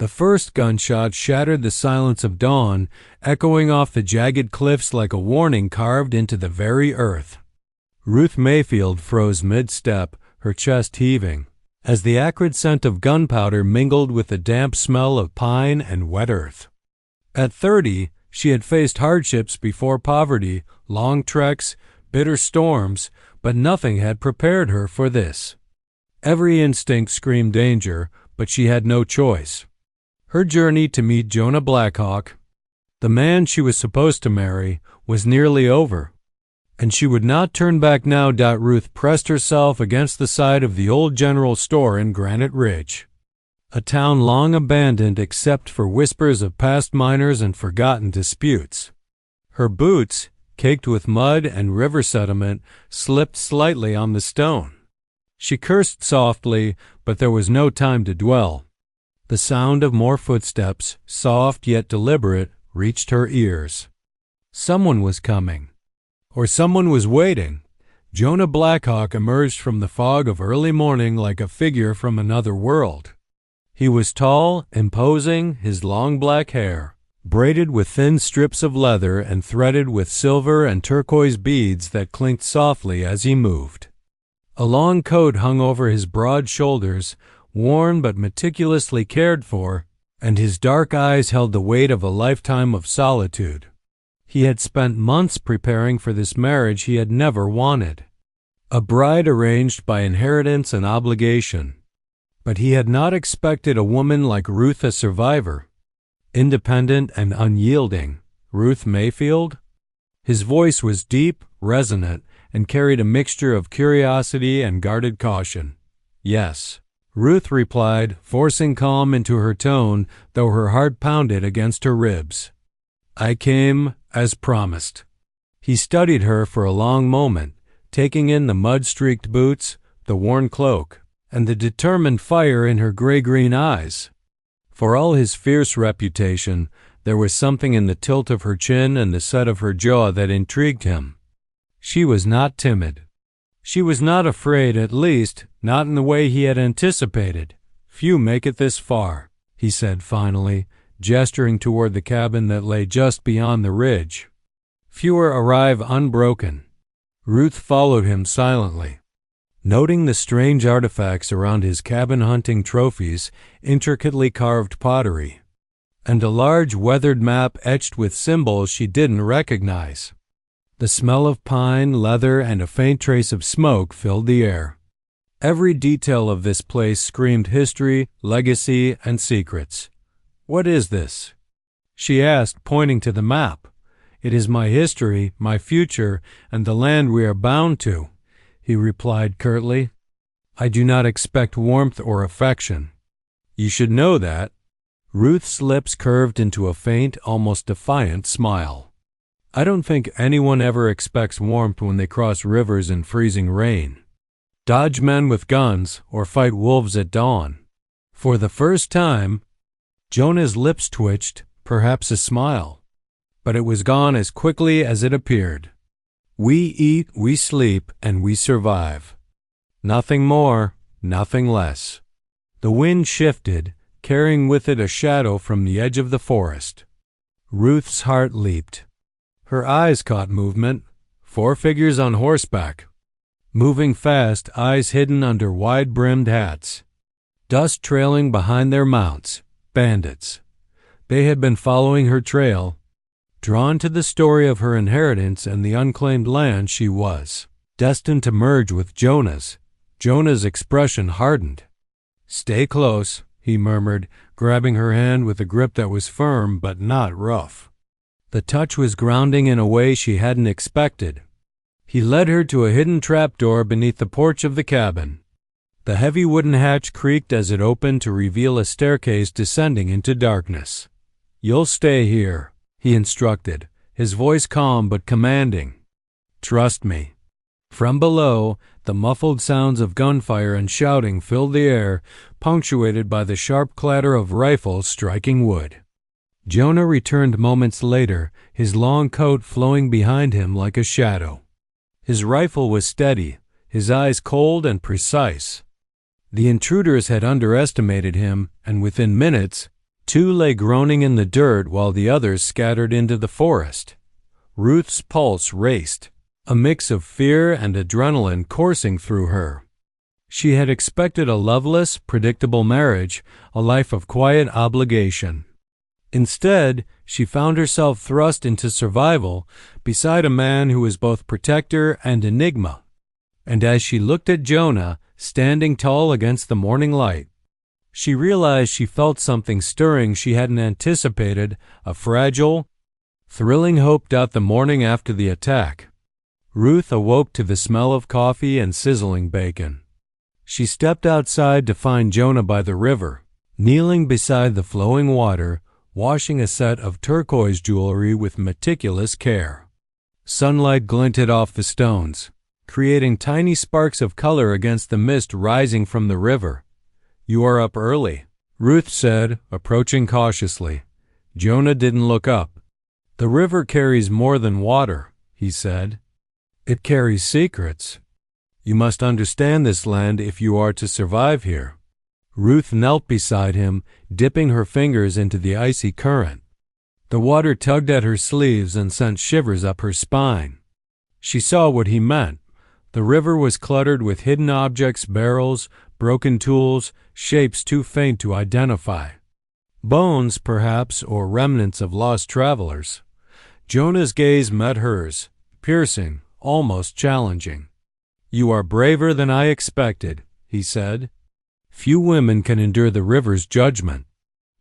The first gunshot shattered the silence of dawn, echoing off the jagged cliffs like a warning carved into the very earth. Ruth Mayfield froze mid-step, her chest heaving, as the acrid scent of gunpowder mingled with the damp smell of pine and wet earth. At 30, she had faced hardships before poverty, long treks, bitter storms, but nothing had prepared her for this. Every instinct screamed danger, but she had no choice. Her journey to meet Jonah Blackhawk, the man she was supposed to marry, was nearly over, and she would not turn back now. Ruth pressed herself against the side of the old general store in Granite Ridge, a town long abandoned except for whispers of past miners and forgotten disputes. Her boots, caked with mud and river sediment, slipped slightly on the stone. She cursed softly, but there was no time to dwell. The sound of more footsteps, soft yet deliberate, reached her ears. Someone was coming, or someone was waiting. Jonah Blackhawk emerged from the fog of early morning like a figure from another world. He was tall, imposing, his long black hair, braided with thin strips of leather and threaded with silver and turquoise beads that clinked softly as he moved. A long coat hung over his broad shoulders, worn but meticulously cared for, and his dark eyes held the weight of a lifetime of solitude. He had spent months preparing for this marriage he had never wanted, a bride arranged by inheritance and obligation. But he had not expected a woman like Ruth, a survivor, independent and unyielding. Ruth Mayfield? His voice was deep, resonant, and carried a mixture of curiosity and guarded caution. Yes, Ruth replied, forcing calm into her tone, though her heart pounded against her ribs. I came, as promised. He studied her for a long moment, taking in the mud-streaked boots, the worn cloak, and the determined fire in her gray-green eyes. For all his fierce reputation, there was something in the tilt of her chin and the set of her jaw that intrigued him. She was not timid. She was not afraid, at least, not in the way he had anticipated. Few make it this far, he said finally, gesturing toward the cabin that lay just beyond the ridge. Fewer arrive unbroken. Ruth followed him silently, noting the strange artifacts around his cabin-hunting trophies, intricately carved pottery, and a large weathered map etched with symbols she didn't recognize. The smell of pine, leather, and a faint trace of smoke filled the air. Every detail of this place screamed history, legacy, and secrets. What is this? She asked, pointing to the map. It is my history, my future, and the land we are bound to, he replied curtly. I do not expect warmth or affection. You should know that. Ruth's lips curved into a faint, almost defiant smile. I don't think anyone ever expects warmth when they cross rivers in freezing rain, dodge men with guns, or fight wolves at dawn. For the first time, Jonah's lips twitched, perhaps a smile, but it was gone as quickly as it appeared. We eat, we sleep, and we survive. Nothing more, nothing less. The wind shifted, carrying with it a shadow from the edge of the forest. Ruth's heart leaped. Her eyes caught movement, 4 figures on horseback, moving fast, eyes hidden under wide-brimmed hats, dust trailing behind their mounts, bandits. They had been following her trail, drawn to the story of her inheritance and the unclaimed land she was destined to merge with Jonah's. Jonah's expression hardened. Stay close, he murmured, grabbing her hand with a grip that was firm but not rough. The touch was grounding in a way she hadn't expected. He led her to a hidden trapdoor beneath the porch of the cabin. The heavy wooden hatch creaked as it opened to reveal a staircase descending into darkness. You'll stay here, he instructed, his voice calm but commanding. Trust me. From below, the muffled sounds of gunfire and shouting filled the air, punctuated by the sharp clatter of rifles striking wood. Jonah returned moments later, his long coat flowing behind him like a shadow. His rifle was steady, his eyes cold and precise. The intruders had underestimated him, and within minutes, Two lay groaning in the dirt while the others scattered into the forest. Ruth's pulse raced, a mix of fear and adrenaline coursing through her. She had expected a loveless, predictable marriage, a life of quiet obligation. Instead, she found herself thrust into survival beside a man who was both protector and enigma. And as she looked at Jonah, standing tall against the morning light, she realized she felt something stirring she hadn't anticipated, a fragile, thrilling hope. The morning after the attack, Ruth awoke to the smell of coffee and sizzling bacon. She stepped outside to find Jonah by the river, kneeling beside the flowing water, washing a set of turquoise jewelry with meticulous care. Sunlight glinted off the stones, creating tiny sparks of color against the mist rising from the river. "You are up early," Ruth said, approaching cautiously. Jonah didn't look up. "The river carries more than water," he said. "It carries secrets. You must understand this land if you are to survive here." Ruth knelt beside him, dipping her fingers into the icy current. The water tugged at her sleeves and sent shivers up her spine. She saw what he meant. The river was cluttered with hidden objects, barrels, broken tools, shapes too faint to identify. Bones, perhaps, or remnants of lost travelers. Jonah's gaze met hers, piercing, almost challenging. "You are braver than I expected," he said. "Few women can endure the river's judgment."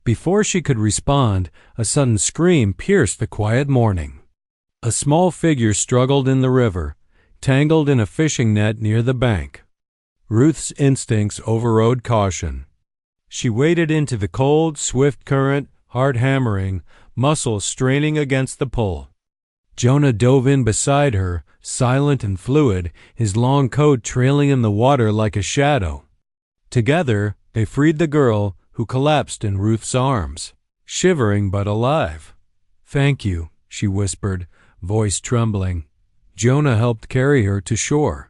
Before she could respond, a sudden scream pierced the quiet morning. A small figure struggled in the river, tangled in a fishing net near the bank. Ruth's instincts overrode caution. She waded into the cold, swift current, heart hammering, muscles straining against the pull. Jonah dove in beside her, silent and fluid, his long coat trailing in the water like a shadow. Together, they freed the girl, who collapsed in Ruth's arms, shivering but alive. "Thank you," she whispered, voice trembling. Jonah helped carry her to shore.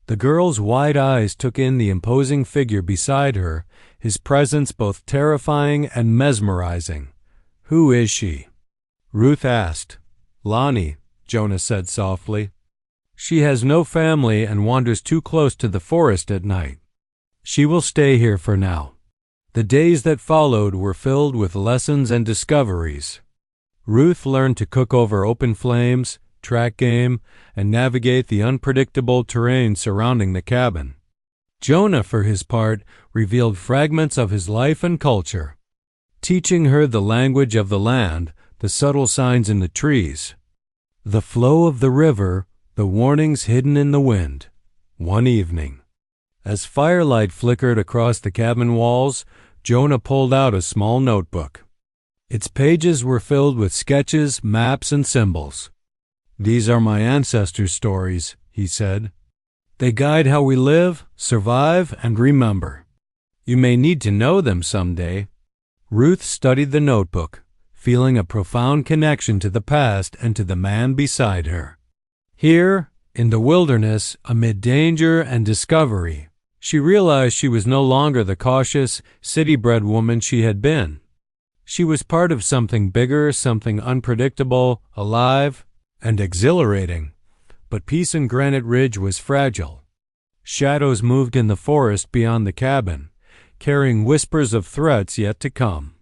The girl's wide eyes took in the imposing figure beside her, his presence both terrifying and mesmerizing. "Who is she?" Ruth asked. "Lani," Jonah said softly. "She has no family and wanders too close to the forest at night. She will stay here for now." The days that followed were filled with lessons and discoveries. Ruth learned to cook over open flames, track game, and navigate the unpredictable terrain surrounding the cabin. Jonah, for his part, revealed fragments of his life and culture, teaching her the language of the land, the subtle signs in the trees, the flow of the river, the warnings hidden in the wind. One evening, as firelight flickered across the cabin walls, Jonah pulled out a small notebook. Its pages were filled with sketches, maps, and symbols. "These are my ancestors' stories," he said. "They guide how we live, survive, and remember. You may need to know them someday." Ruth studied the notebook, feeling a profound connection to the past and to the man beside her. Here, in the wilderness, amid danger and discovery, she realized she was no longer the cautious, city-bred woman she had been. She was part of something bigger, something unpredictable, alive, and exhilarating. But peace in Granite Ridge was fragile. Shadows moved in the forest beyond the cabin, carrying whispers of threats yet to come.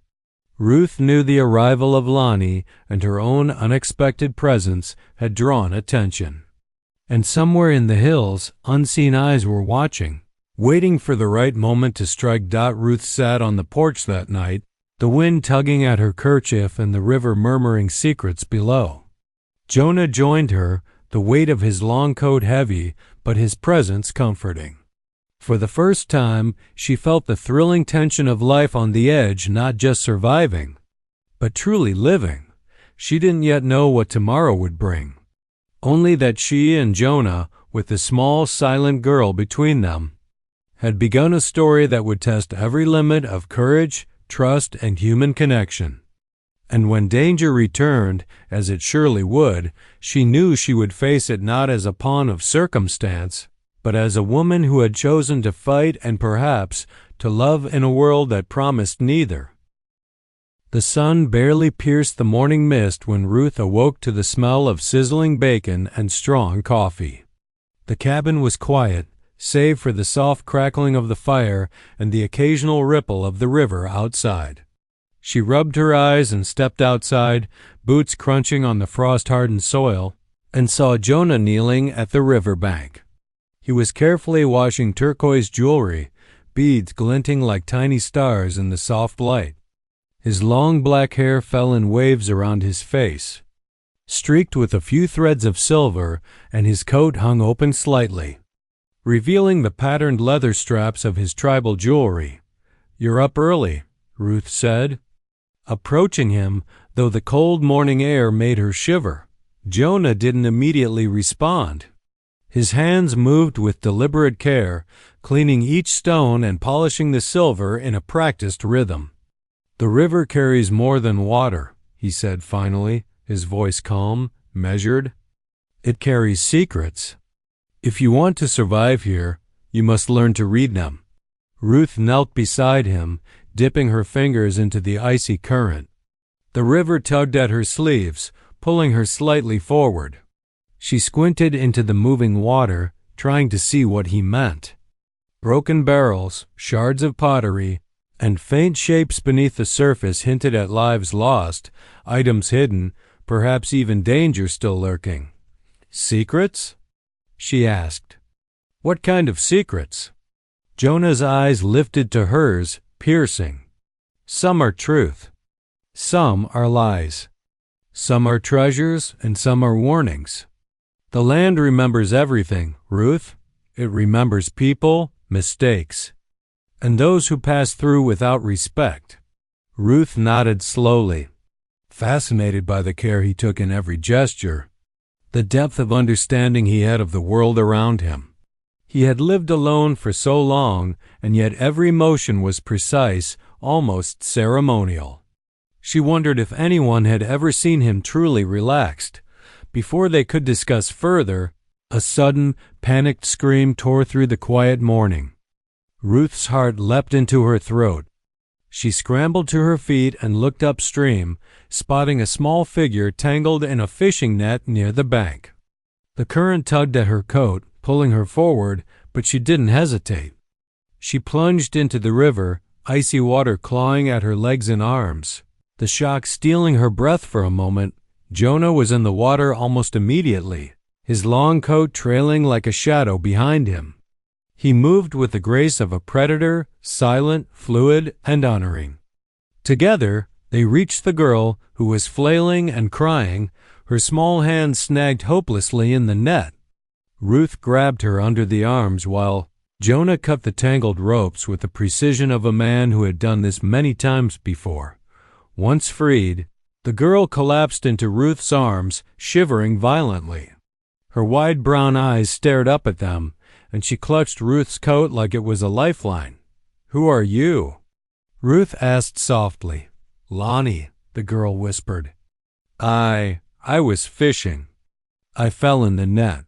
Ruth knew the arrival of Lani and her own unexpected presence had drawn attention. And somewhere in the hills, unseen eyes were watching, waiting for the right moment to strike. Ruth sat on the porch that night, the wind tugging at her kerchief and the river murmuring secrets below. Jonah joined her, the weight of his long coat heavy, but his presence comforting. For the first time, she felt the thrilling tension of life on the edge, not just surviving, but truly living. She didn't yet know what tomorrow would bring. Only that she and Jonah, with the small, silent girl between them, had begun a story that would test every limit of courage, trust, and human connection. And when danger returned, as it surely would, she knew she would face it not as a pawn of circumstance, but as a woman who had chosen to fight and perhaps to love in a world that promised neither. The sun barely pierced the morning mist when Ruth awoke to the smell of sizzling bacon and strong coffee. The cabin was quiet, save for the soft crackling of the fire and the occasional ripple of the river outside. She rubbed her eyes and stepped outside, boots crunching on the frost-hardened soil, and saw Jonah kneeling at the river bank. He was carefully washing turquoise jewelry, beads glinting like tiny stars in the soft light. His long black hair fell in waves around his face, streaked with a few threads of silver, and his coat hung open slightly, revealing the patterned leather straps of his tribal jewelry. "You're up early," Ruth said, approaching him, though the cold morning air made her shiver. Jonah didn't immediately respond. His hands moved with deliberate care, cleaning each stone and polishing the silver in a practiced rhythm. "The river carries more than water," he said finally, his voice calm, measured. "It carries secrets. If you want to survive here, you must learn to read them." Ruth knelt beside him, dipping her fingers into the icy current. The river tugged at her sleeves, pulling her slightly forward. She squinted into the moving water, trying to see what he meant. Broken barrels, shards of pottery, and faint shapes beneath the surface hinted at lives lost, items hidden, perhaps even danger still lurking. "Secrets?" she asked. "What kind of secrets?" Jonah's eyes lifted to hers, piercing. "Some are truth. Some are lies. Some are treasures, and some are warnings. The land remembers everything, Ruth. It remembers people, mistakes, and those who pass through without respect." Ruth nodded slowly, fascinated by the care he took in every gesture, the depth of understanding he had of the world around him. He had lived alone for so long, and yet every motion was precise, almost ceremonial. She wondered if anyone had ever seen him truly relaxed. Before they could discuss further, a sudden, panicked scream tore through the quiet morning. Ruth's heart leapt into her throat. She scrambled to her feet and looked upstream, spotting a small figure tangled in a fishing net near the bank. The current tugged at her coat, pulling her forward, but she didn't hesitate. She plunged into the river, icy water clawing at her legs and arms. The shock stealing her breath for a moment, Jonah was in the water almost immediately, his long coat trailing like a shadow behind him. He moved with the grace of a predator, silent, fluid, and honoring. Together, they reached the girl, who was flailing and crying, her small hands snagged hopelessly in the net. Ruth grabbed her under the arms while Jonah cut the tangled ropes with the precision of a man who had done this many times before. Once freed, the girl collapsed into Ruth's arms, shivering violently. Her wide brown eyes stared up at them, and she clutched Ruth's coat like it was a lifeline. "Who are you?" Ruth asked softly. "Lani," the girl whispered. I was fishing. I fell in the net."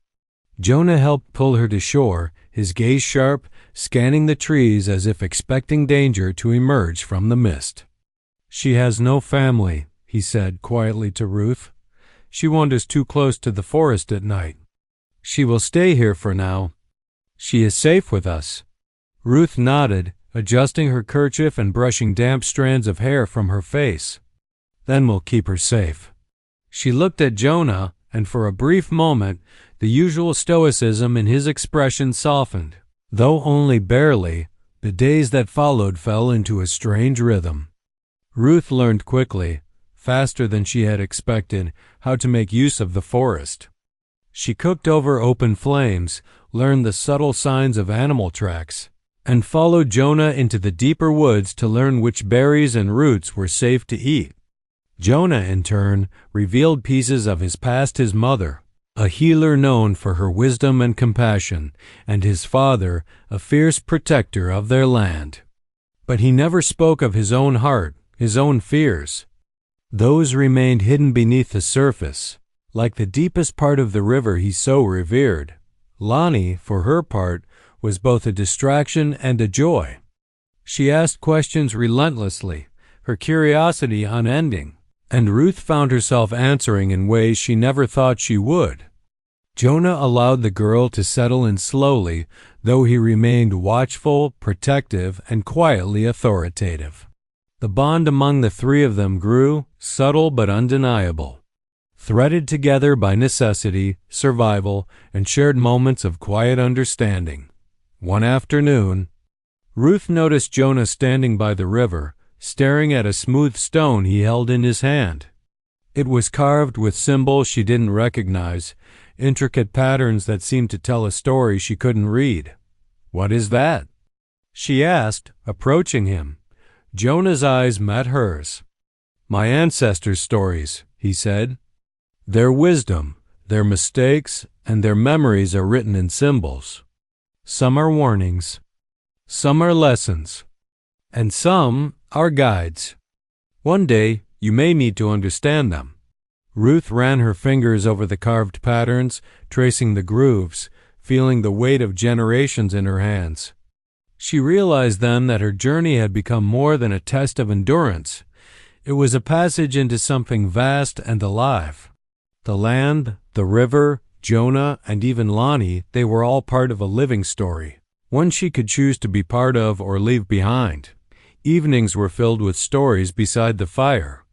Jonah helped pull her to shore, his gaze sharp, scanning the trees as if expecting danger to emerge from the mist. "She has no family," he said quietly to Ruth. "She wanders too close to the forest at night. She will stay here for now. She is safe with us." Ruth nodded, adjusting her kerchief and brushing damp strands of hair from her face. "Then we'll keep her safe." She looked at Jonah, and for a brief moment, the usual stoicism in his expression softened. Though only barely, the days that followed fell into a strange rhythm. Ruth learned quickly, faster than she had expected, how to make use of the forest. She cooked over open flames, learned the subtle signs of animal tracks, and followed Jonah into the deeper woods to learn which berries and roots were safe to eat. Jonah, in turn, revealed pieces of his past, his mother, a healer known for her wisdom and compassion, and his father, a fierce protector of their land. But he never spoke of his own heart, his own fears. Those remained hidden beneath the surface, like the deepest part of the river he so revered. Lani, for her part, was both a distraction and a joy. She asked questions relentlessly, her curiosity unending, and Ruth found herself answering in ways she never thought she would. Jonah allowed the girl to settle in slowly, though he remained watchful, protective, and quietly authoritative. The bond among the three of them grew, subtle but undeniable, threaded together by necessity, survival, and shared moments of quiet understanding. One afternoon, Ruth noticed Jonah standing by the river, staring at a smooth stone he held in his hand. It was carved with symbols she didn't recognize, intricate patterns that seemed to tell a story she couldn't read. "What is that?" she asked, approaching him. Jonah's eyes met hers. "My ancestors' stories," he said. "Their wisdom, their mistakes, and their memories are written in symbols. Some are warnings, some are lessons, and some are guides. One day, you may need to understand them." Ruth ran her fingers over the carved patterns, tracing the grooves, feeling the weight of generations in her hands. She realized then that her journey had become more than a test of endurance. It was a passage into something vast and alive. The land, the river, Jonah, and even Lani, they were all part of a living story, one she could choose to be part of or leave behind. Evenings were filled with stories beside the fire.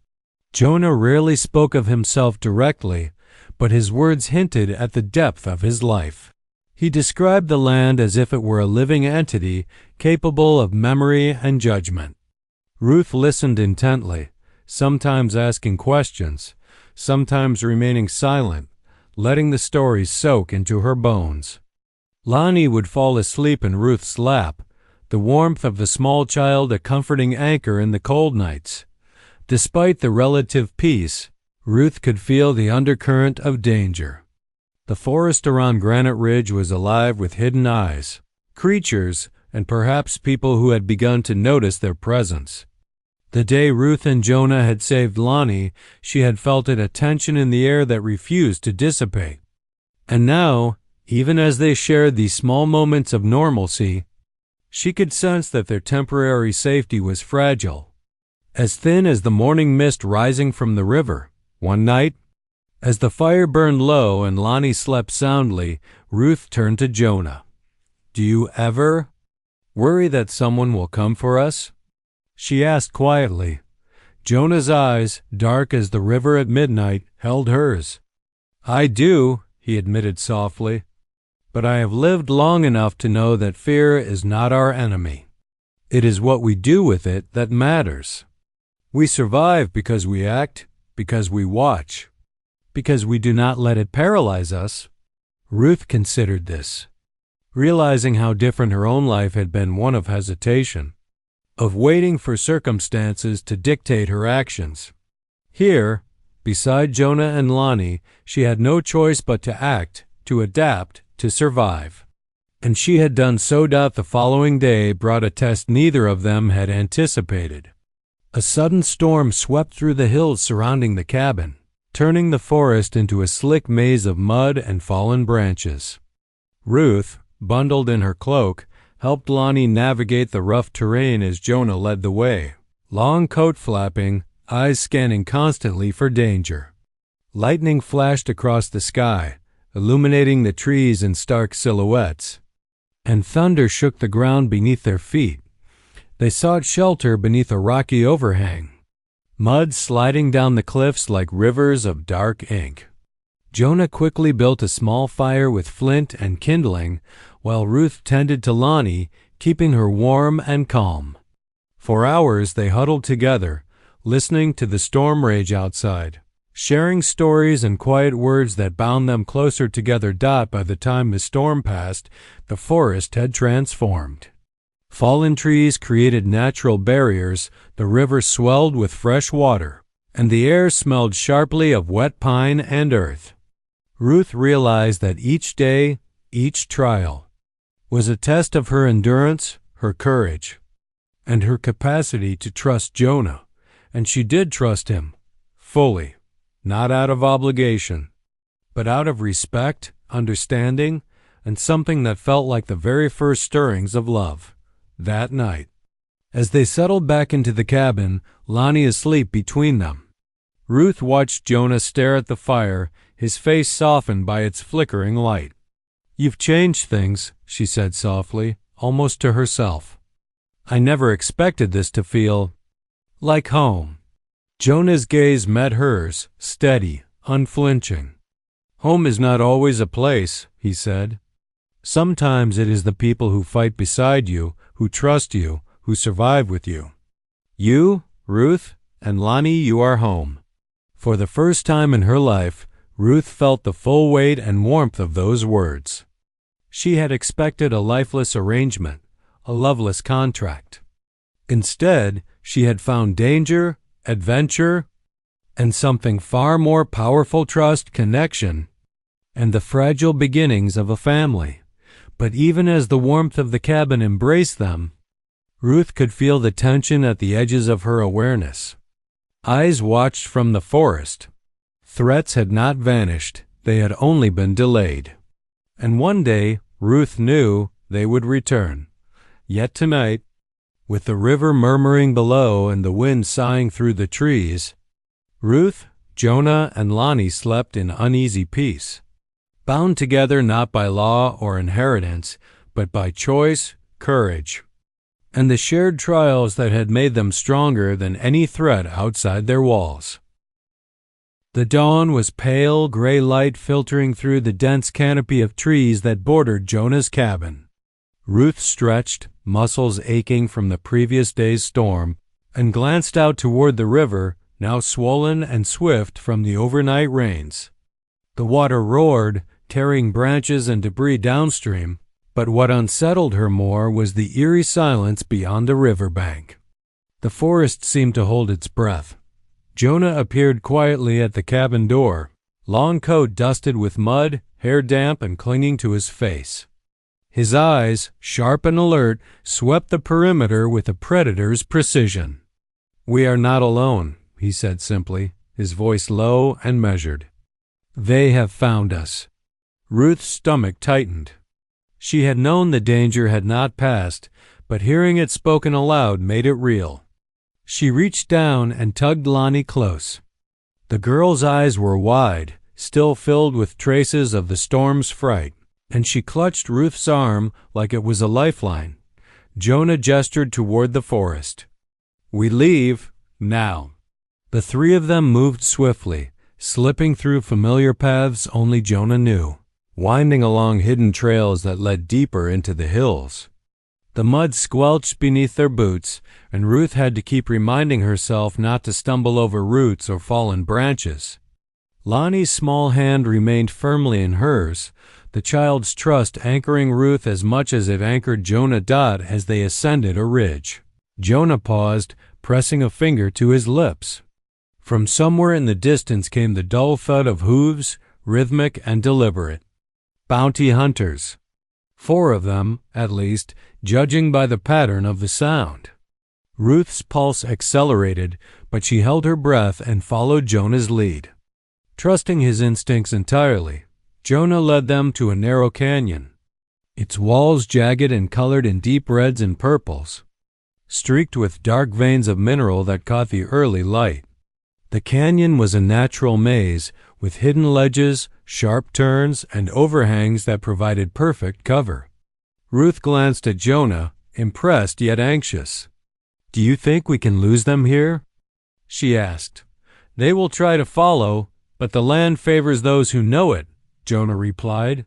Jonah rarely spoke of himself directly, but his words hinted at the depth of his life. He described the land as if it were a living entity capable of memory and judgment. Ruth listened intently, sometimes asking questions, sometimes remaining silent, letting the stories soak into her bones. Lani would fall asleep in Ruth's lap, the warmth of the small child a comforting anchor in the cold nights. Despite the relative peace, Ruth could feel the undercurrent of danger. The forest around Granite Ridge was alive with hidden eyes, creatures, and perhaps people who had begun to notice their presence. The day Ruth and Jonah had saved Lani, she had felt a tension in the air that refused to dissipate. And now, even as they shared these small moments of normalcy, she could sense that their temporary safety was fragile, as thin as the morning mist rising from the river. One night, as the fire burned low and Lani slept soundly, Ruth turned to Jonah. "Do you ever worry that someone will come for us?" she asked quietly. Jonah's eyes, dark as the river at midnight, held hers. "I do," he admitted softly, "but I have lived long enough to know that fear is not our enemy. It is what we do with it that matters. We survive because we act, because we watch, because we do not let it paralyze us." Ruth considered this, realizing how different her own life had been, one of hesitation, of waiting for circumstances to dictate her actions. Here, beside Jonah and Lani, she had no choice but to act, to adapt, to survive. And she had done so. The following day brought a test neither of them had anticipated. A sudden storm swept through the hills surrounding the cabin, turning the forest into a slick maze of mud and fallen branches. Ruth, bundled in her cloak, helped Lani navigate the rough terrain as Jonah led the way, long coat flapping, eyes scanning constantly for danger. Lightning flashed across the sky, illuminating the trees in stark silhouettes, and thunder shook the ground beneath their feet. They sought shelter beneath a rocky overhang, mud sliding down the cliffs like rivers of dark ink. Jonah quickly built a small fire with flint and kindling, while Ruth tended to Lani, keeping her warm and calm. For hours they huddled together, listening to the storm rage outside, sharing stories and quiet words that bound them closer together. By the time the storm passed, the forest had transformed. Fallen trees created natural barriers, the river swelled with fresh water, and the air smelled sharply of wet pine and earth. Ruth realized that each day, each trial, was a test of her endurance, her courage, and her capacity to trust Jonah. And she did trust him, fully, not out of obligation, but out of respect, understanding, and something that felt like the very first stirrings of love. That night, As they settled back into the cabin, Lani asleep between them, Ruth watched Jonah stare at the fire, his face softened by its flickering light. "You've changed things," she said softly, almost to herself. "I never expected this to feel like home." Jonah's gaze met hers, steady, unflinching. "Home is not always a place," he said. "Sometimes it is the people who fight beside you, who trust you, who survive with you. You, Ruth, and Lani, you are home." For the first time in her life, Ruth felt the full weight and warmth of those words. She had expected a lifeless arrangement, a loveless contract. Instead, she had found danger, adventure, and something far more powerful: trust, connection, and the fragile beginnings of a family. But even as the warmth of the cabin embraced them, Ruth could feel the tension at the edges of her awareness. Eyes watched from the forest. Threats had not vanished, they had only been delayed. And one day, Ruth knew, they would return. Yet tonight, with the river murmuring below and the wind sighing through the trees, Ruth, Jonah, and Lani slept in uneasy peace, bound together not by law or inheritance, but by choice, courage, and the shared trials that had made them stronger than any threat outside their walls. The dawn was pale, gray light filtering through the dense canopy of trees that bordered Jonah's cabin. Ruth stretched, muscles aching from the previous day's storm, and glanced out toward the river, now swollen and swift from the overnight rains. The water roared, carrying branches and debris downstream, but what unsettled her more was the eerie silence beyond the riverbank. The forest seemed to hold its breath. Jonah appeared quietly at the cabin door, long coat dusted with mud, hair damp and clinging to his face. His eyes, sharp and alert, swept the perimeter with a predator's precision. "We are not alone," he said simply, his voice low and measured. "They have found us." Ruth's stomach tightened. She had known the danger had not passed, but hearing it spoken aloud made it real. She reached down and tugged Lani close. The girl's eyes were wide, still filled with traces of the storm's fright, and she clutched Ruth's arm like it was a lifeline. Jonah gestured toward the forest. "We leave now." The three of them moved swiftly, slipping through familiar paths only Jonah knew, winding along hidden trails that led deeper into the hills. The mud squelched beneath their boots, and Ruth had to keep reminding herself not to stumble over roots or fallen branches. Lani's small hand remained firmly in hers, the child's trust anchoring Ruth as much as it anchored Jonah as they ascended a ridge. Jonah paused, pressing a finger to his lips. From somewhere in the distance came the dull thud of hooves, rhythmic and deliberate. Bounty hunters. 4 of them, at least, judging by the pattern of the sound. Ruth's pulse accelerated, but she held her breath and followed Jonah's lead. Trusting his instincts entirely, Jonah led them to a narrow canyon, its walls jagged and colored in deep reds and purples, streaked with dark veins of mineral that caught the early light. The canyon was a natural maze, with hidden ledges, sharp turns, and overhangs that provided perfect cover. Ruth glanced at Jonah, impressed yet anxious. "Do you think we can lose them here?" she asked. "They will try to follow, but the land favors those who know it," Jonah replied.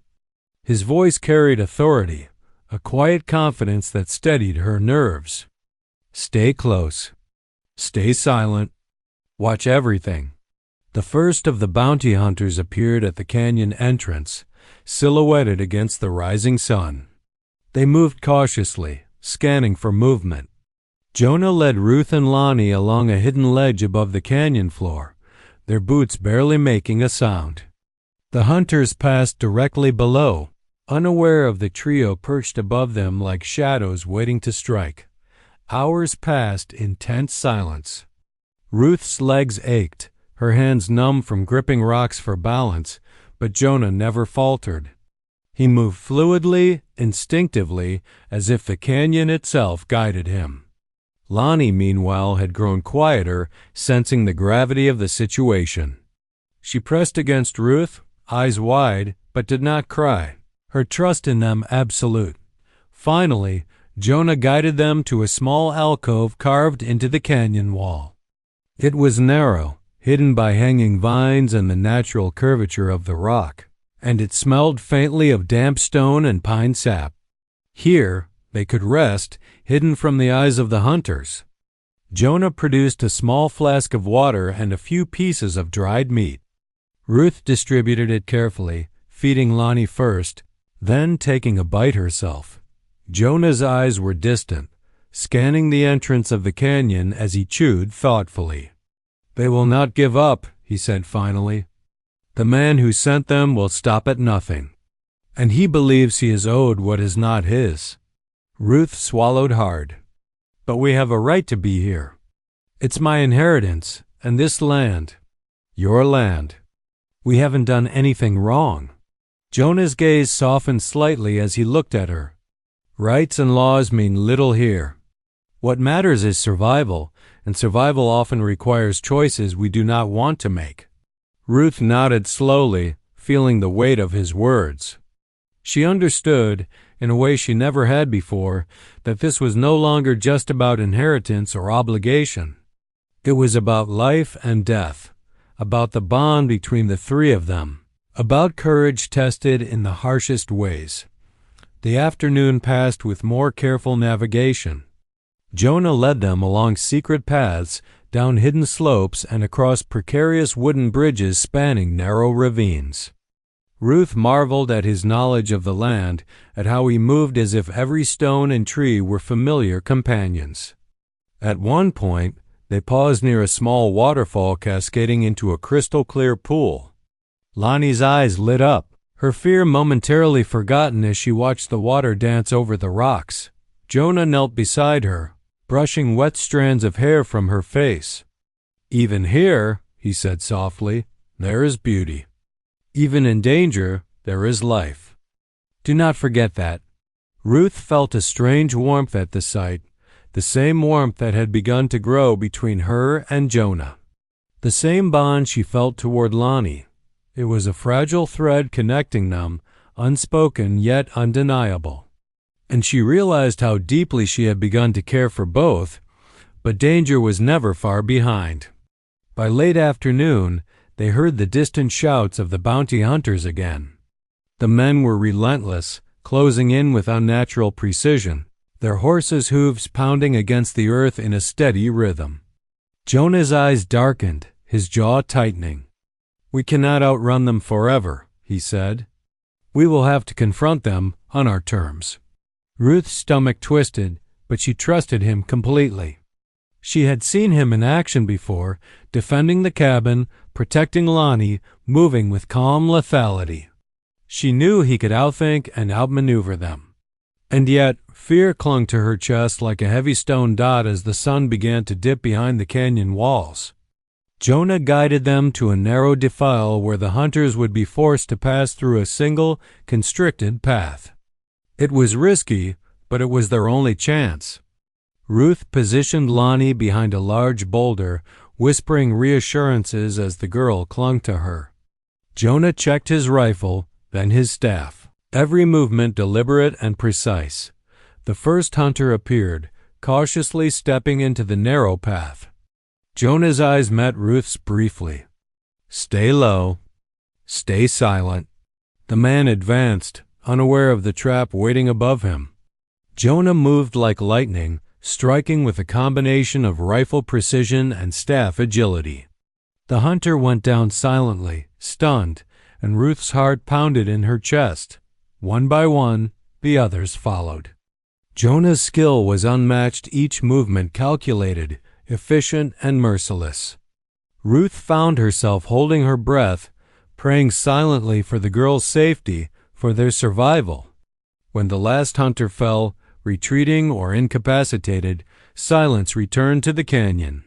His voice carried authority, a quiet confidence that steadied her nerves. "Stay close. Stay silent. Watch everything." The first of the bounty hunters appeared at the canyon entrance, silhouetted against the rising sun. They moved cautiously, scanning for movement. Jonah led Ruth and Lani along a hidden ledge above the canyon floor, their boots barely making a sound. The hunters passed directly below, unaware of the trio perched above them like shadows waiting to strike. Hours passed in tense silence. Ruth's legs ached, her hands numb from gripping rocks for balance, but Jonah never faltered. He moved fluidly, instinctively, as if the canyon itself guided him. Lani, meanwhile, had grown quieter, sensing the gravity of the situation. She pressed against Ruth, eyes wide, but did not cry, her trust in them absolute. Finally, Jonah guided them to a small alcove carved into the canyon wall. It was narrow, hidden by hanging vines and the natural curvature of the rock, and it smelled faintly of damp stone and pine sap. Here they could rest, hidden from the eyes of the hunters. Jonah produced a small flask of water and a few pieces of dried meat. Ruth distributed it carefully, feeding Lani first, then taking a bite herself. Jonah's eyes were distant, scanning the entrance of the canyon as he chewed thoughtfully. "They will not give up," he said finally. "The man who sent them will stop at nothing, and he believes he is owed what is not his." Ruth swallowed hard. "But we have a right to be here. It's my inheritance, and this land, your land. We haven't done anything wrong." Jonah's gaze softened slightly as he looked at her. "Rights and laws mean little here. What matters is survival, and survival often requires choices we do not want to make." Ruth nodded slowly, feeling the weight of his words. She understood, in a way she never had before, that this was no longer just about inheritance or obligation. It was about life and death, about the bond between the three of them, about courage tested in the harshest ways. The afternoon passed with more careful navigation. Jonah led them along secret paths, down hidden slopes, and across precarious wooden bridges spanning narrow ravines. Ruth marveled at his knowledge of the land, at how he moved as if every stone and tree were familiar companions. At one point, they paused near a small waterfall cascading into a crystal-clear pool. Lani's eyes lit up, her fear momentarily forgotten as she watched the water dance over the rocks. Jonah knelt beside her, brushing wet strands of hair from her face. "Even here," he said softly, "there is beauty. Even in danger, there is life. Do not forget that." Ruth felt a strange warmth at the sight, the same warmth that had begun to grow between her and Jonah. The same bond she felt toward Lani. It was a fragile thread connecting them, unspoken yet undeniable. And she realized how deeply she had begun to care for both, but danger was never far behind. By late afternoon, they heard the distant shouts of the bounty hunters again. The men were relentless, closing in with unnatural precision, their horses' hooves pounding against the earth in a steady rhythm. Jonah's eyes darkened, his jaw tightening. "We cannot outrun them forever," he said. "We will have to confront them on our terms." Ruth's stomach twisted, but she trusted him completely. She had seen him in action before, defending the cabin, protecting Lani, moving with calm lethality. She knew he could outthink and outmaneuver them. And yet, fear clung to her chest like a heavy stone dot as the sun began to dip behind the canyon walls. Jonah guided them to a narrow defile where the hunters would be forced to pass through a single, constricted path. It was risky, but it was their only chance. Ruth positioned Lani behind a large boulder, whispering reassurances as the girl clung to her. Jonah checked his rifle, then his staff, every movement deliberate and precise. The first hunter appeared, cautiously stepping into the narrow path. Jonah's eyes met Ruth's briefly. "Stay low. Stay silent." The man advanced, unaware of the trap waiting above him. Jonah moved like lightning, striking with a combination of rifle precision and staff agility. The hunter went down silently, stunned, and Ruth's heart pounded in her chest. One by one, the others followed. Jonah's skill was unmatched, each movement calculated, efficient, and merciless. Ruth found herself holding her breath, praying silently for the girls' safety, for their survival. When the last hunter fell, retreating or incapacitated, silence returned to the canyon.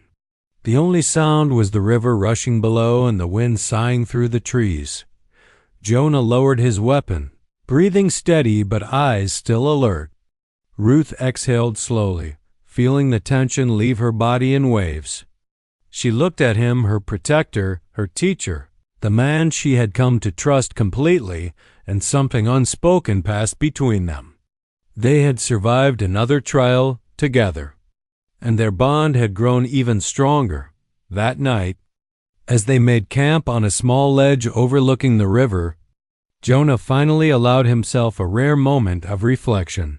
The only sound was the river rushing below and the wind sighing through the trees. Jonah lowered his weapon, breathing steady but eyes still alert. Ruth exhaled slowly, feeling the tension leave her body in waves. She looked at him, her protector, her teacher, the man she had come to trust completely, and something unspoken passed between them. They had survived another trial together, and their bond had grown even stronger. That night, as they made camp on a small ledge overlooking the river, Jonah finally allowed himself a rare moment of reflection.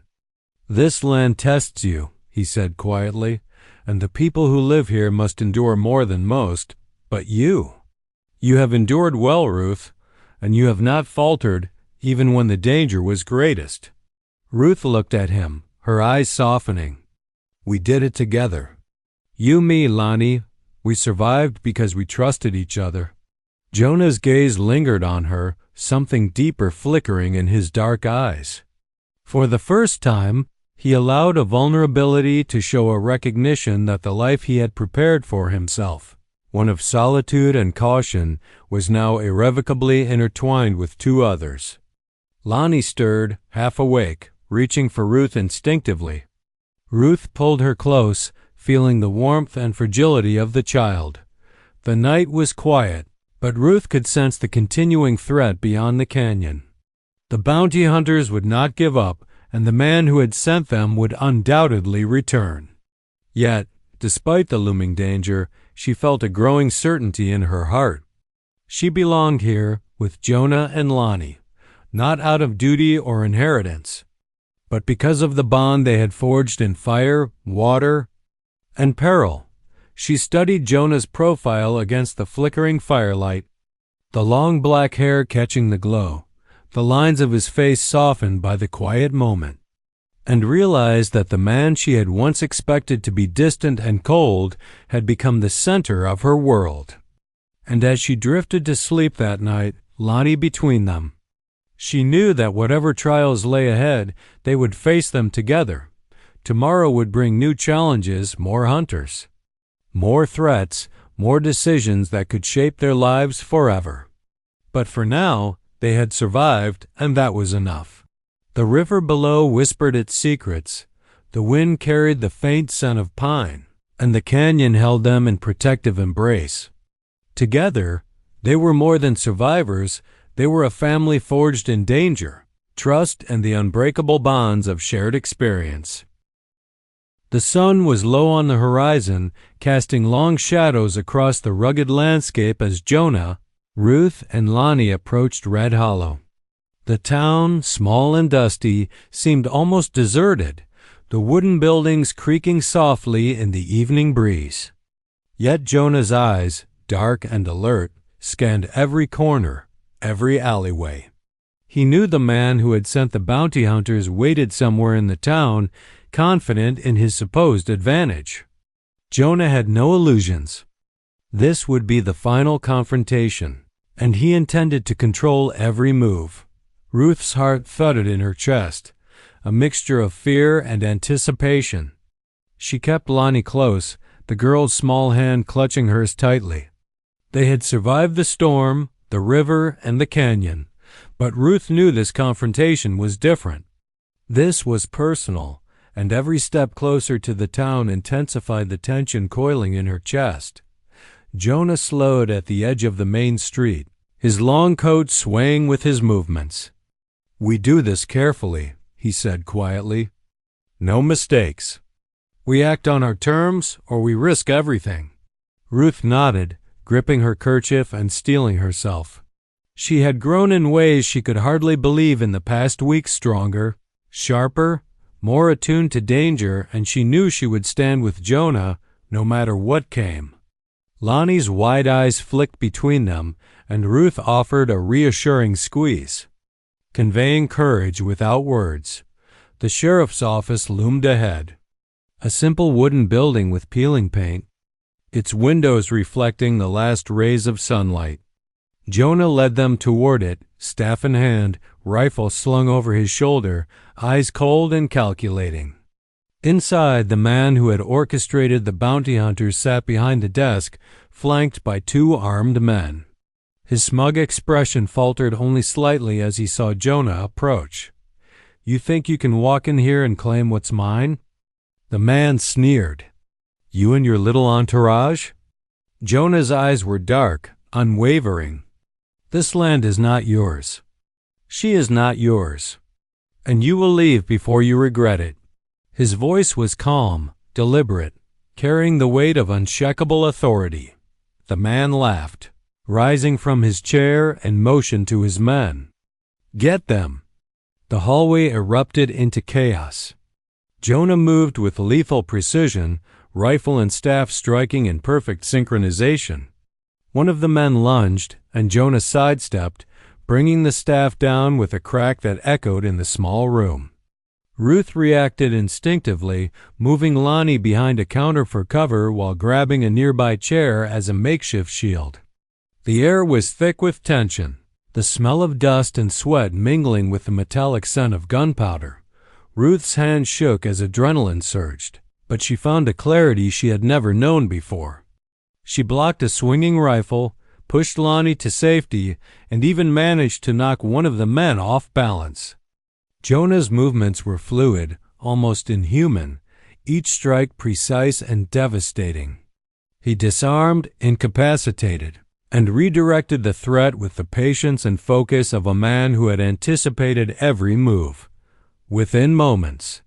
"This land tests you," he said quietly, "and the people who live here must endure more than most, but you have endured well, Ruth, and you have not faltered even when the danger was greatest." Ruth looked at him, her eyes softening. "We did it together. You, me, Lani. We survived because we trusted each other." Jonah's gaze lingered on her, something deeper flickering in his dark eyes. For the first time, he allowed a vulnerability to show a recognition that the life he had prepared for himself, one of solitude and caution, was now irrevocably intertwined with two others. Lani stirred, half awake, reaching for Ruth instinctively. Ruth pulled her close, feeling the warmth and fragility of the child. The night was quiet, but Ruth could sense the continuing threat beyond the canyon. The bounty hunters would not give up, and the man who had sent them would undoubtedly return. Yet, despite the looming danger, she felt a growing certainty in her heart. She belonged here with Jonah and Lani, not out of duty or inheritance, but because of the bond they had forged in fire, water, and peril. She studied Jonah's profile against the flickering firelight, the long black hair catching the glow, the lines of his face softened by the quiet moment, and realized that the man she had once expected to be distant and cold had become the center of her world. And as she drifted to sleep that night, Lani between them, she knew that whatever trials lay ahead, they would face them together. Tomorrow would bring new challenges, more hunters, more threats, more decisions that could shape their lives forever. But for now, they had survived, and that was enough. The river below whispered its secrets, the wind carried the faint scent of pine, and the canyon held them in protective embrace. Together, they were more than survivors, they were a family forged in danger, trust, and the unbreakable bonds of shared experience. The sun was low on the horizon, casting long shadows across the rugged landscape as Jonah, Ruth, and Lani approached Red Hollow. The town, small and dusty, seemed almost deserted, the wooden buildings creaking softly in the evening breeze. Yet Jonah's eyes, dark and alert, scanned every corner, every alleyway. He knew the man who had sent the bounty hunters waited somewhere in the town, confident in his supposed advantage. Jonah had no illusions. This would be the final confrontation, and he intended to control every move. Ruth's heart thudded in her chest, a mixture of fear and anticipation. She kept Lani close, the girl's small hand clutching hers tightly. They had survived the storm, the river, and the canyon, but Ruth knew this confrontation was different. This was personal, and every step closer to the town intensified the tension coiling in her chest. Jonah slowed at the edge of the main street, his long coat swaying with his movements. "We do this carefully," he said quietly. "No mistakes. We act on our terms or we risk everything." Ruth nodded, gripping her kerchief and steeling herself. She had grown in ways she could hardly believe in the past week, stronger, sharper, more attuned to danger, and she knew she would stand with Jonah no matter what came. Lani's wide eyes flicked between them, and Ruth offered a reassuring squeeze, conveying courage without words. The sheriff's office loomed ahead, a simple wooden building with peeling paint, its windows reflecting the last rays of sunlight. Jonah led them toward it, staff in hand, rifle slung over his shoulder, eyes cold and calculating. Inside, the man who had orchestrated the bounty hunters sat behind a desk, flanked by two armed men. His smug expression faltered only slightly as he saw Jonah approach. "You think you can walk in here and claim what's mine?" The man sneered. You and your little entourage? Jonah's eyes were dark, unwavering. This land is not yours. She is not yours. And you will leave before you regret it. His voice was calm, deliberate, carrying the weight of unshakable authority. The man laughed, rising from his chair and motioned to his men. Get them. The hallway erupted into chaos. Jonah moved with lethal precision, rifle and staff striking in perfect synchronization. One of the men lunged, and Jonah sidestepped, bringing the staff down with a crack that echoed in the small room. Ruth reacted instinctively, moving Lani behind a counter for cover while grabbing a nearby chair as a makeshift shield. The air was thick with tension, the smell of dust and sweat mingling with the metallic scent of gunpowder. Ruth's hand shook as adrenaline surged, but she found a clarity she had never known before. She blocked a swinging rifle, pushed Lani to safety, and even managed to knock one of the men off balance. Jonah's movements were fluid, almost inhuman, each strike precise and devastating. He disarmed, incapacitated, and redirected the threat with the patience and focus of a man who had anticipated every move. Within moments,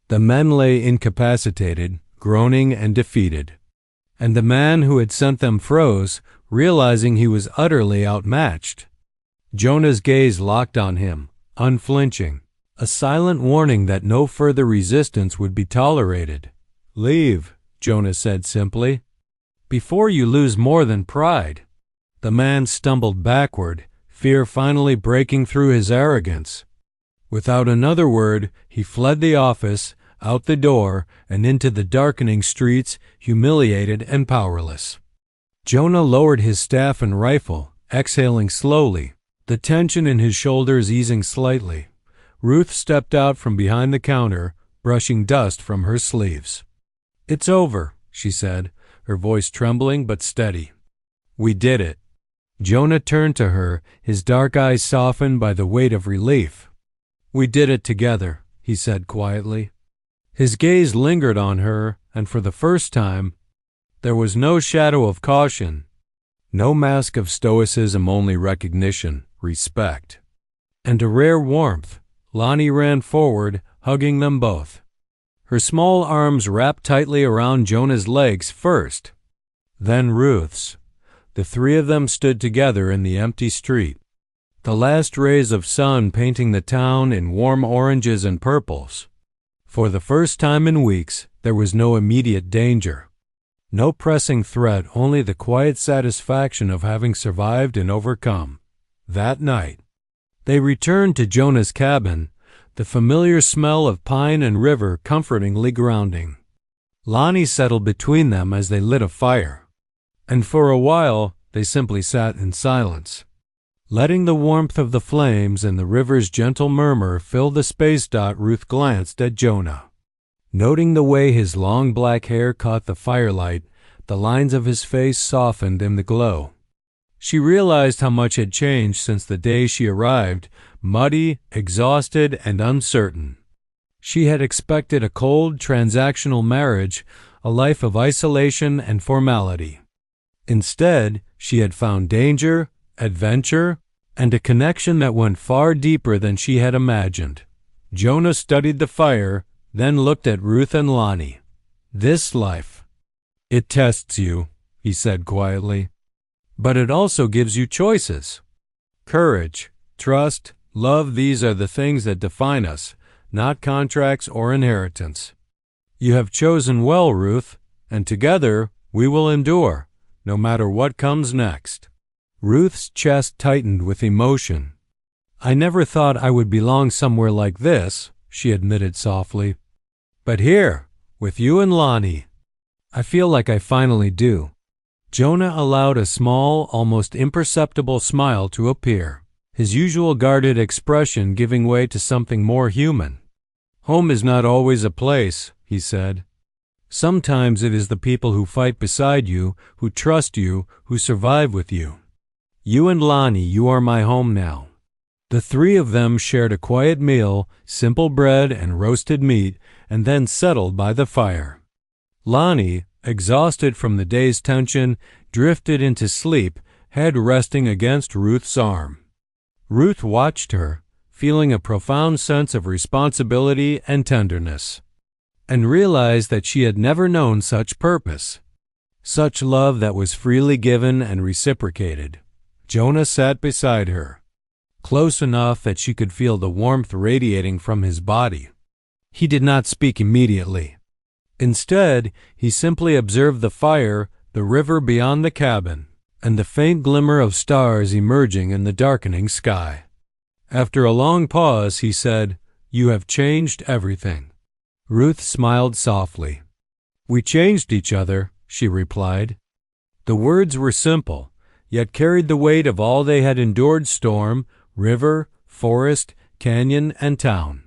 the men lay incapacitated, groaning and defeated, and the man who had sent them froze, realizing he was utterly outmatched. Jonah's gaze locked on him, unflinching, a silent warning that no further resistance would be tolerated. Leave, Jonah said simply, before you lose more than pride. The man stumbled backward, fear finally breaking through his arrogance. Without another word, he fled the office, out the door, and into the darkening streets, humiliated and powerless. Jonah lowered his staff and rifle, exhaling slowly, the tension in his shoulders easing slightly. Ruth stepped out from behind the counter, brushing dust from her sleeves. It's over, she said, her voice trembling but steady. We did it. Jonah turned to her, his dark eyes softened by the weight of relief. We did it together, he said quietly. His gaze lingered on her, and for the first time, there was no shadow of caution, no mask of stoicism, only recognition, respect, and a rare warmth. Lani ran forward, hugging them both. Her small arms wrapped tightly around Jonah's legs first, then Ruth's. The three of them stood together in the empty street, the last rays of sun painting the town in warm oranges and purples. For the first time in weeks, there was no immediate danger. No pressing threat, only the quiet satisfaction of having survived and overcome. That night, they returned to Jonah's cabin, the familiar smell of pine and river comfortingly grounding. Lani settled between them as they lit a fire, and for a while they simply sat in silence, letting the warmth of the flames and the river's gentle murmur fill the space. Ruth glanced at Jonah. Noting the way his long black hair caught the firelight, the lines of his face softened in the glow. She realized how much had changed since the day she arrived, muddy, exhausted, and uncertain. She had expected a cold, transactional marriage, a life of isolation and formality. Instead, she had found danger, adventure, and a connection that went far deeper than she had imagined. Jonah studied the fire, then looked at Ruth and Lani. This life, it tests you, he said quietly. But it also gives you choices. Courage, trust, love, these are the things that define us, not contracts or inheritance. You have chosen well, Ruth, and together we will endure, no matter what comes next. Ruth's chest tightened with emotion. I never thought I would belong somewhere like this, she admitted softly. But here, with you and Lani, I feel like I finally do. Jonah allowed a small, almost imperceptible smile to appear, his usual guarded expression giving way to something more human. Home is not always a place, he said. Sometimes it is the people who fight beside you, who trust you, who survive with you. You and Lani, you are my home now. The three of them shared a quiet meal, simple bread and roasted meat, and then settled by the fire. Lani, exhausted from the day's tension, drifted into sleep, head resting against Ruth's arm. Ruth watched her, feeling a profound sense of responsibility and tenderness, and realized that she had never known such purpose, such love that was freely given and reciprocated. Jonah sat beside her, close enough that she could feel the warmth radiating from his body. He did not speak immediately. Instead, he simply observed the fire, the river beyond the cabin, and the faint glimmer of stars emerging in the darkening sky. After a long pause, he said, "You have changed everything." Ruth smiled softly. "We changed each other," she replied. The words were simple, yet carried the weight of all they had endured: storm, river, forest, canyon, and town.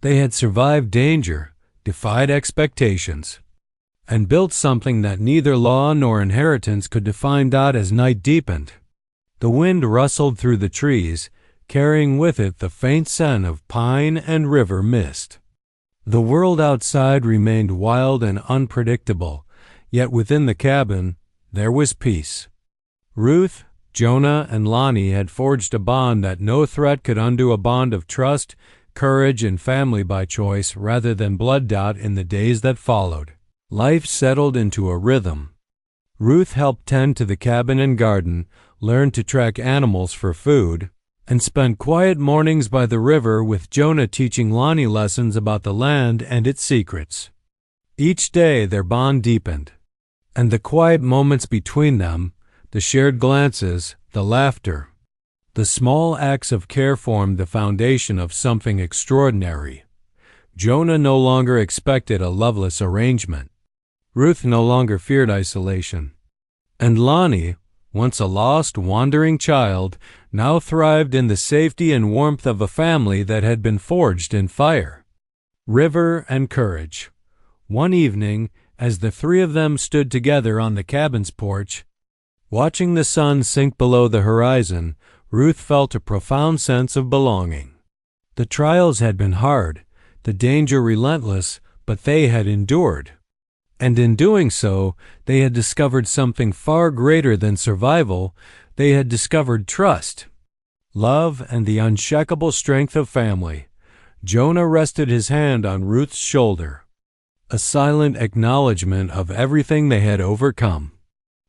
They had survived danger, defied expectations, and built something that neither law nor inheritance could define. As night deepened, the wind rustled through the trees, carrying with it the faint scent of pine and river mist. The world outside remained wild and unpredictable, yet within the cabin there was peace. Ruth, Jonah, and Lani had forged a bond that no threat could undo, a bond of trust, courage, and family by choice rather than blood. In the days that followed, life settled into a rhythm. Ruth helped tend to the cabin and garden, learned to track animals for food, and spent quiet mornings by the river, with Jonah teaching Lani lessons about the land and its secrets. Each day their bond deepened, and the quiet moments between them, the shared glances, the laughter, the small acts of care formed the foundation of something extraordinary. Jonah no longer expected a loveless arrangement. Ruth no longer feared isolation. And Lani, once a lost, wandering child, now thrived in the safety and warmth of a family that had been forged in fire, river, and courage. One evening, as the three of them stood together on the cabin's porch, watching the sun sink below the horizon, Ruth felt a profound sense of belonging. The trials had been hard, the danger relentless, but they had endured. And in doing so, they had discovered something far greater than survival. They had discovered trust, love, and the unshakable strength of family. Jonah rested his hand on Ruth's shoulder, a silent acknowledgement of everything they had overcome.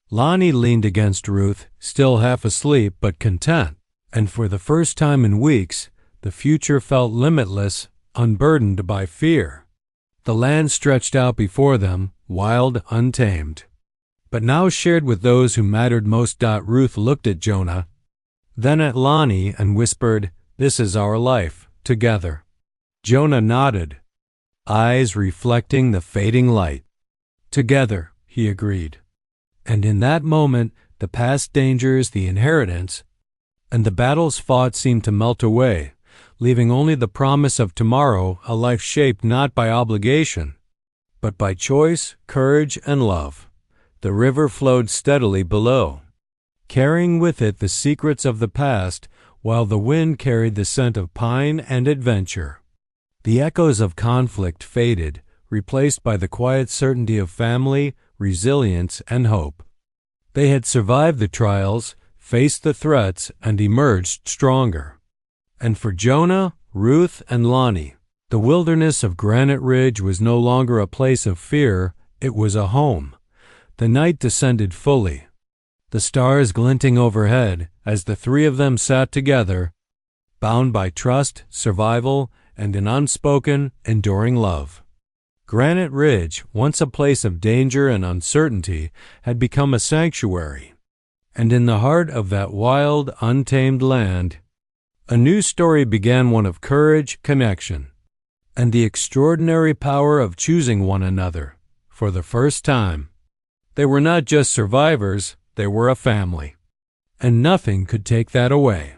Lani leaned against Ruth, still half asleep but content, and for the first time in weeks, the future felt limitless, unburdened by fear. The land stretched out before them, wild, untamed, but now shared with those who mattered most. Ruth looked at Jonah, then at Lani, and whispered, "This is our life, together." Jonah nodded, eyes reflecting the fading light. "Together," he agreed. And in that moment, the past dangers, the inheritance, and the battles fought seemed to melt away, leaving only the promise of tomorrow, a life shaped not by obligation, but by choice, courage, and love. The river flowed steadily below, carrying with it the secrets of the past, while the wind carried the scent of pine and adventure. The echoes of conflict faded, replaced by the quiet certainty of family, resilience, and hope. They had survived the trials, faced the threats, and emerged stronger. And for Jonah, Ruth, and Lani, the wilderness of Granite Ridge was no longer a place of fear, it was a home. The night descended fully, the stars glinting overhead as the three of them sat together, bound by trust, survival, and an unspoken, enduring love. Granite Ridge, once a place of danger and uncertainty, had become a sanctuary. And in the heart of that wild, untamed land, a new story began, one of courage, connection, and the extraordinary power of choosing one another. For the first time, they were not just survivors, they were a family. And nothing could take that away.